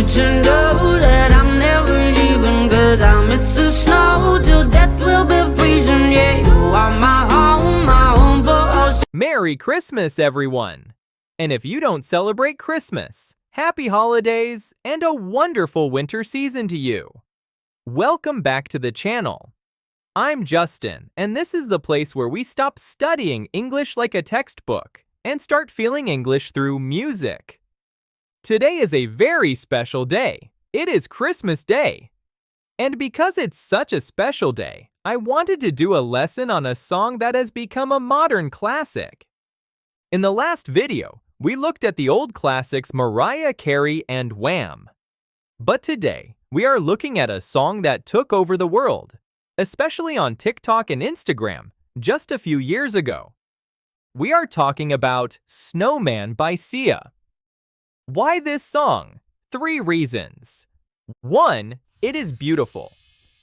you to know that I'm never leaving, 'cause I miss the snow till death will be freezing. Yeah, you are my home for all. Merry Christmas, everyone! And if you don't celebrate Christmas, happy holidays and a wonderful winter season to you! Welcome back to the channel. I'm Justin, and this is the place where we stop studying English like a textbook and start feeling English through music. Today is a very special day. It is Christmas Day. And because it's such a special day, I wanted to do a lesson on a song that has become a modern classic. In the last video, we looked at the old classics Mariah Carey and Wham. But today, we are looking at a song that took over the world, especially on TikTok and Instagram, just a few years ago. We are talking about Snowman by SIA. Why this song? 3 reasons. 1. It is beautiful.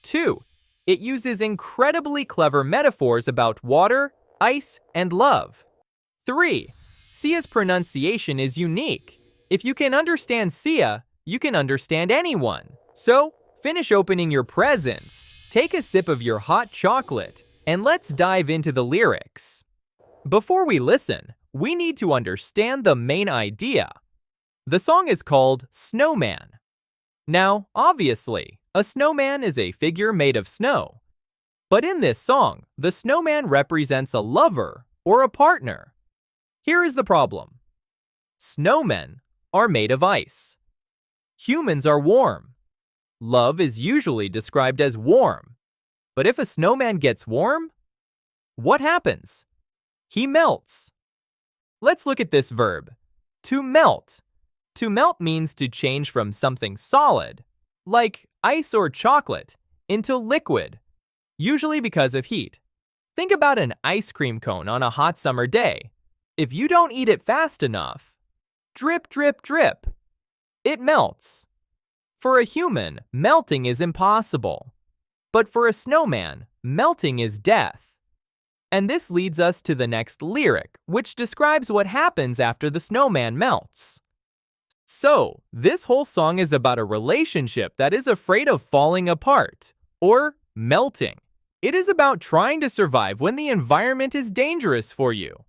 2. It uses incredibly clever metaphors about water, ice, and love. 3. SIA's pronunciation is unique. If you can understand SIA, you can understand anyone. So, finish opening your presents, take a sip of your hot chocolate, and let's dive into the lyrics. Before we listen, we need to understand the main idea. The song is called Snowman. Now, obviously, a snowman is a figure made of snow. But in this song, the snowman represents a lover or a partner. Here is the problem. Snowmen are made of ice. Humans are warm. Love is usually described as warm. But if a snowman gets warm, what happens? He melts. Let's look at this verb, to melt. To melt means to change from something solid, like ice or chocolate, into liquid, usually because of heat. Think about an ice cream cone on a hot summer day. If you don't eat it fast enough, drip, drip, drip, it melts. For a human, melting is impossible. But for a snowman, melting is death. And this leads us to the next lyric, which describes what happens after the snowman melts. So, this whole song is about a relationship that is afraid of falling apart, or melting. It is about trying to survive when the environment is dangerous for you.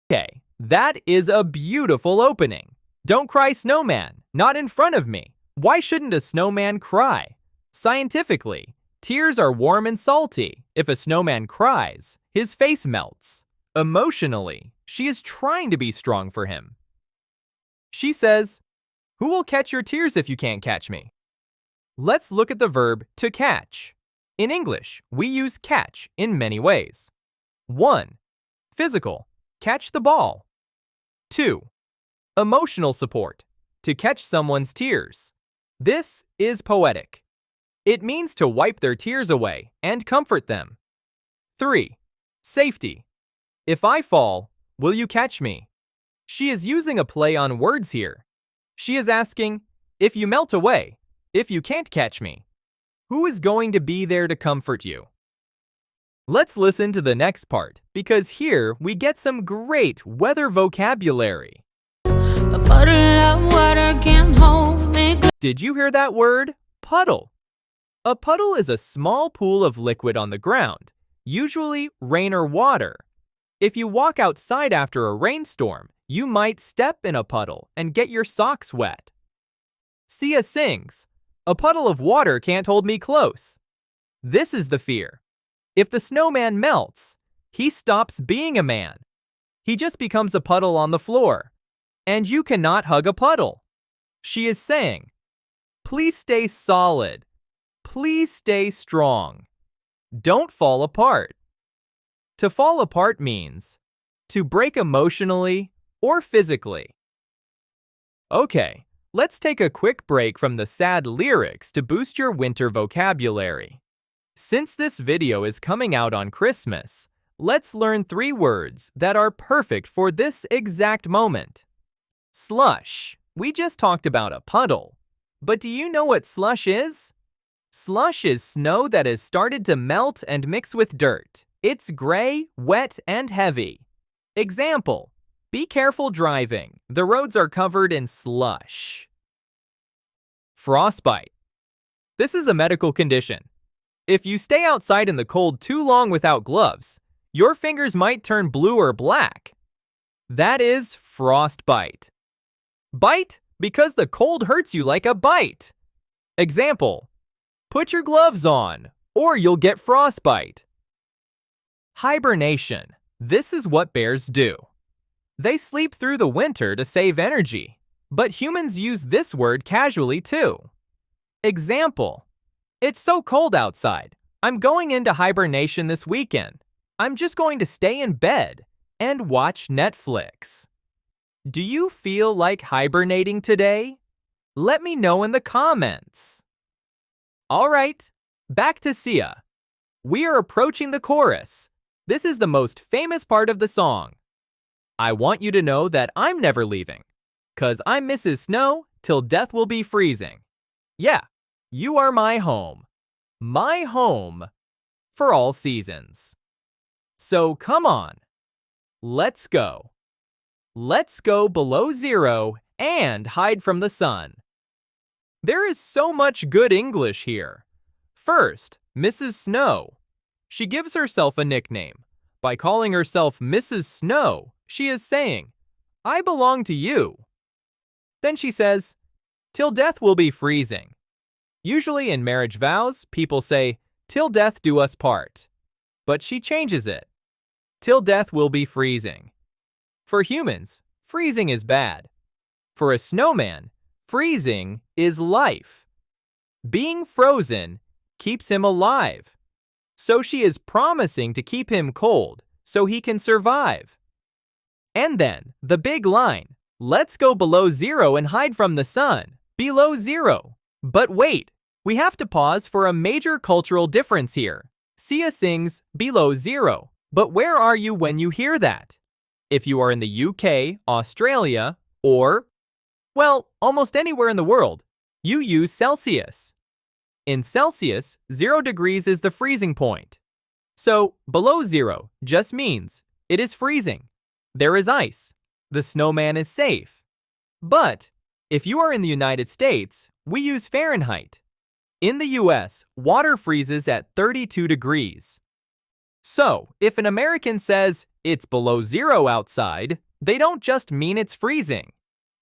Okay, that is a beautiful opening. Don't cry, snowman, not in front of me. Why shouldn't a snowman cry? Scientifically, tears are warm and salty. If a snowman cries, his face melts. Emotionally, she is trying to be strong for him. She says, "Who will catch your tears if you can't catch me?" Let's look at the verb to catch. In English, we use catch in many ways. 1. Physical, catch the ball. 2. Emotional support, to catch someone's tears. This is poetic. It means to wipe their tears away and comfort them. 3. Safety. If I fall, will you catch me? She is using a play on words here. She is asking, if you melt away, if you can't catch me, who is going to be there to comfort you? Let's listen to the next part, because here we get some great weather vocabulary. A bottle of water can't hold me. Did you hear that word? Puddle. A puddle is a small pool of liquid on the ground, usually rain or water. If you walk outside after a rainstorm, you might step in a puddle and get your socks wet. SIA sings, "A puddle of water can't hold me close." This is the fear. If the snowman melts, he stops being a man. He just becomes a puddle on the floor. And you cannot hug a puddle. She is saying, please stay solid. Please stay strong. Don't fall apart. To fall apart means to break emotionally or physically. Okay, let's take a quick break from the sad lyrics to boost your winter vocabulary. Since this video is coming out on Christmas, let's learn 3 words that are perfect for this exact moment. Slush. We just talked about a puddle. But do you know what slush is? Slush is snow that has started to melt and mix with dirt. It's gray, wet, and heavy. Example, be careful driving. The roads are covered in slush. Frostbite. This is a medical condition. If you stay outside in the cold too long without gloves, your fingers might turn blue or black. That is frostbite. Bite because the cold hurts you like a bite. Example: put your gloves on, or you'll get frostbite. Hibernation. This is what bears do. They sleep through the winter to save energy, but humans use this word casually too. Example: it's so cold outside. I'm going into hibernation this weekend. I'm just going to stay in bed and watch Netflix. Do you feel like hibernating today? Let me know in the comments. All right, back to SIA. We are approaching the chorus. This is the most famous part of the song. I want you to know that I'm never leaving, 'cause I'm Mrs. Snow till death will be freezing. Yeah, you are my home for all seasons. So come on, let's go. Let's go below zero and hide from the sun. There is so much good English here. First, Mrs. Snow. She gives herself a nickname. By calling herself Mrs. Snow, she is saying, I belong to you. Then she says, till death will be freezing. Usually in marriage vows, people say, till death do us part. But she changes it. Till death will be freezing. For humans, freezing is bad. For a snowman, freezing is life. Being frozen keeps him alive. So she is promising to keep him cold so he can survive. And then, the big line, let's go below zero and hide from the sun. Below zero. But wait, we have to pause for a major cultural difference here. SIA sings below zero. But where are you when you hear that? If you are in the UK, Australia, or, well, almost anywhere in the world, you use Celsius. In Celsius, 0 degrees is the freezing point. So, below zero just means it is freezing. There is ice. The snowman is safe. But, if you are in the United States, we use Fahrenheit. In the US, water freezes at 32 degrees. So, if an American says it's below zero outside, they don't just mean it's freezing.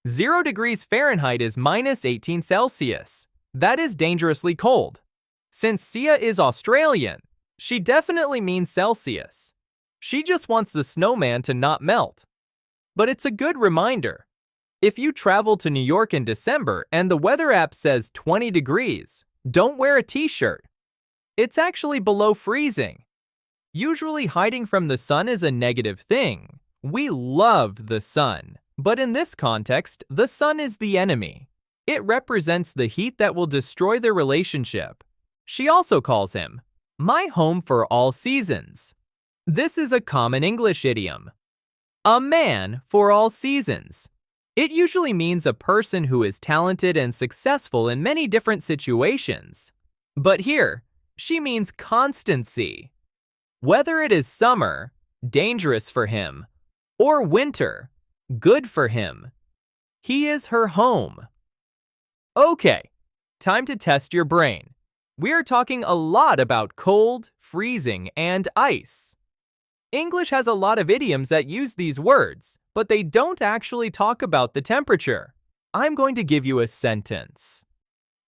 0 degrees Fahrenheit is minus 18 Celsius. That is dangerously cold. Since SIA is Australian, she definitely means Celsius. She just wants the snowman to not melt. But it's a good reminder. If you travel to New York in December and the weather app says 20 degrees, don't wear a t-shirt. It's actually below freezing. Usually hiding from the sun is a negative thing. We love the sun. But in this context, the sun is the enemy. It represents the heat that will destroy the relationship. She also calls him, my home for all seasons. This is a common English idiom. A man for all seasons. It usually means a person who is talented and successful in many different situations. But here, she means constancy. Whether it is summer, dangerous for him, or winter, good for him, he is her home. Okay, time to test your brain. We are talking a lot about cold, freezing, and ice. English has a lot of idioms that use these words, but they don't actually talk about the temperature. I'm going to give you a sentence.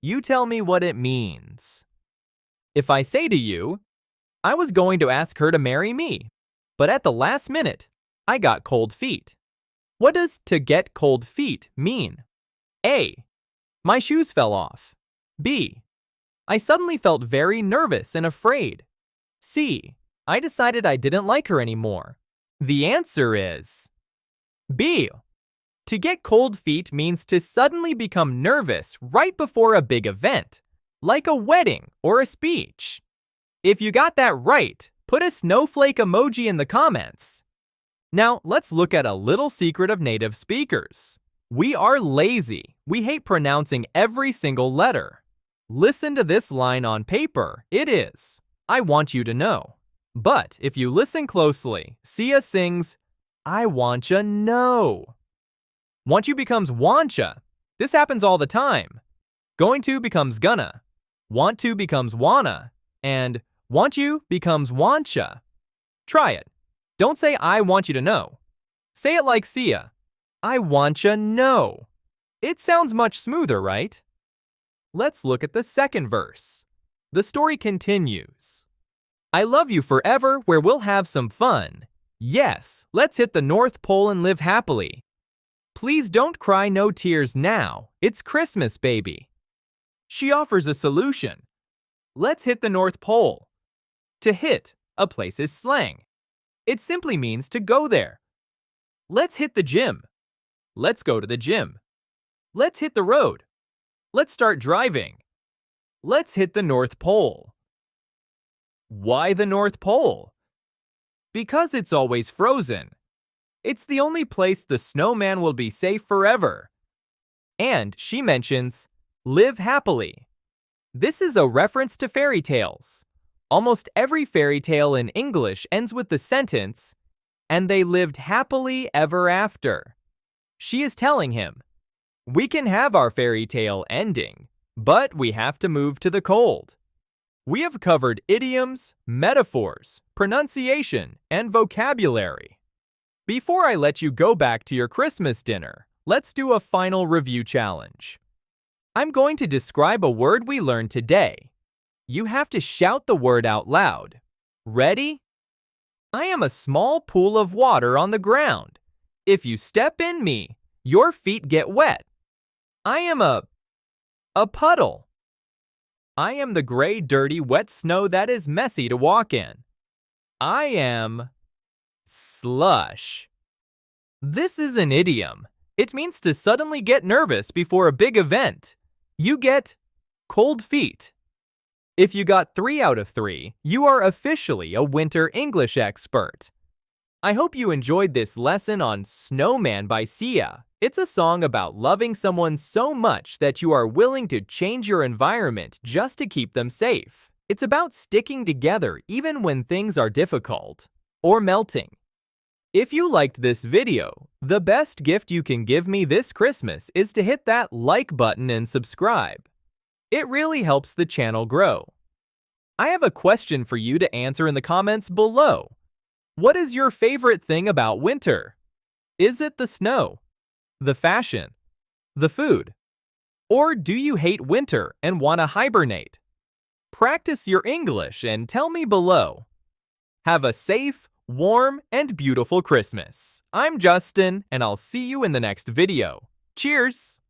You tell me what it means. If I say to you, I was going to ask her to marry me, but at the last minute, I got cold feet. What does to get cold feet mean? A. My shoes fell off. B. I suddenly felt very nervous and afraid. C. I decided I didn't like her anymore. The answer is B. To get cold feet means to suddenly become nervous right before a big event, like a wedding or a speech. If you got that right, put a snowflake emoji in the comments. Now, let's look at a little secret of native speakers. We are lazy. We hate pronouncing every single letter. Listen to this line on paper. It is, I want you to know. But if you listen closely, SIA sings, I wantcha know. Want you becomes wantcha. This happens all the time. Going to becomes gonna. Want to becomes wanna. And want you becomes wantcha. Try it. Don't say I want you to know. Say it like SIA. I wantcha know. It sounds much smoother, right? Let's look at the second verse. The story continues. I love you forever where we'll have some fun. Yes, let's hit the North Pole and live happily. Please don't cry no tears now. It's Christmas, baby. She offers a solution. Let's hit the North Pole. To hit, a place is slang. It simply means to go there. Let's hit the gym. Let's go to the gym. Let's hit the road. Let's start driving. Let's hit the North Pole. Why the North Pole? Because it's always frozen. It's the only place the snowman will be safe forever. And she mentions, live happily. This is a reference to fairy tales. Almost every fairy tale in English ends with the sentence, and they lived happily ever after. She is telling him, we can have our fairy tale ending, but we have to move to the cold. We have covered idioms, metaphors, pronunciation, and vocabulary. Before I let you go back to your Christmas dinner, let's do a final review challenge. I'm going to describe a word we learned today. You have to shout the word out loud. Ready? I am a small pool of water on the ground. If you step in me, your feet get wet. I am a puddle. I am the gray, dirty, wet snow that is messy to walk in. I am slush. This is an idiom. It means to suddenly get nervous before a big event. You get cold feet. If you got 3 out of 3, you are officially a winter English expert. I hope you enjoyed this lesson on Snowman by SIA. It's a song about loving someone so much that you are willing to change your environment just to keep them safe. It's about sticking together even when things are difficult or melting. If you liked this video, the best gift you can give me this Christmas is to hit that like button and subscribe. It really helps the channel grow. I have a question for you to answer in the comments below. What is your favorite thing about winter? Is it the snow, the fashion, the food? Or do you hate winter and want to hibernate? Practice your English and tell me below. Have a safe, warm, and beautiful Christmas. I'm Justin, and I'll see you in the next video. Cheers!